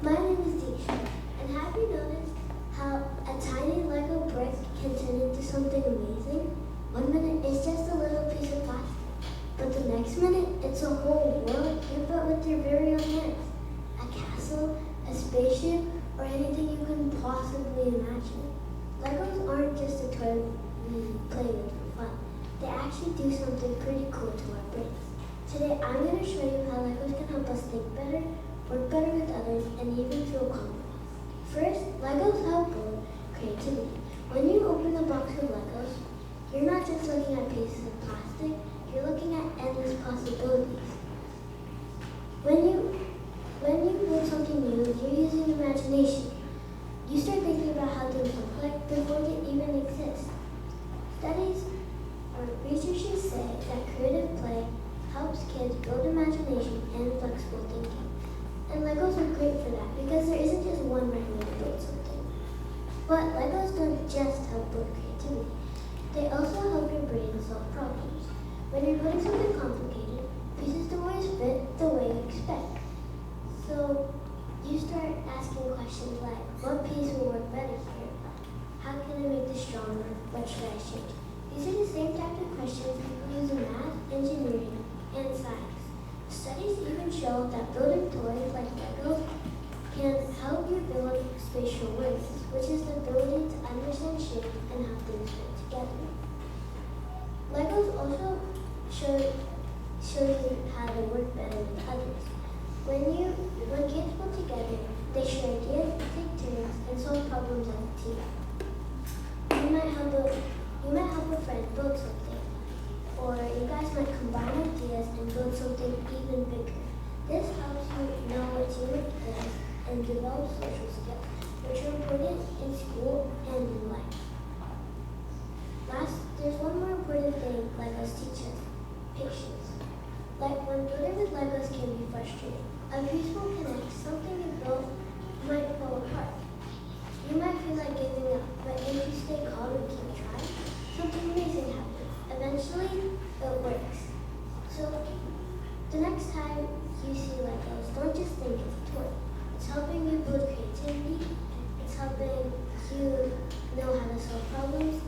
My name is Deeksha, and have you noticed how a tiny Lego brick can turn into something amazing? 1 minute it's just a little piece of plastic, but the next minute it's a whole world you built with your very own hands. A castle, a spaceship, or anything you can possibly imagine. Legos aren't just a toy we play with for fun. They actually do something pretty cool to our brains. Today I'm going to show you how Legos can help us think better, work better with others, and even feel confident. First, Legos help build creativity. When you open a box of Legos, you're not just looking at pieces of plastic, you're looking at endless possibilities. When you build something new, you're using imagination. You start thinking about how things look like before they even exist. Studies or researchers say that creative play helps kids build imagination and flexible thinking. And Legos are great for that because there isn't just one right way to build something. But Legos don't just help build creativity. They also help your brain solve problems. When you're building something complicated, pieces don't always fit the way you expect. So you start asking questions like, what piece will work better here? How can I make this stronger? What should I change? These are the same type of questions people use in math, engineering, and science. Studies even show that building toys like Legos can help you build spatial awareness, which is the ability to understand shape and how things fit together. Legos also show you how to work better with others. When kids put together, they share ideas, take turns, and solve problems as a team. You might help a friend build something, or you guys might combine ideas and build something even bigger. This helps you know what teamwork is and develop social skills, which are important in school and in life. Last, there's one more important thing Legos teach us: patience. Like when building with Legos can be frustrating. A piece will connect, something you built might fall apart. You might feel like giving up, but if you stay calm and keep trying, something amazing happens. Eventually, it works. So, the next time you see Legos, don't just think it's a toy. It's helping you build creativity. It's helping you know how to solve problems.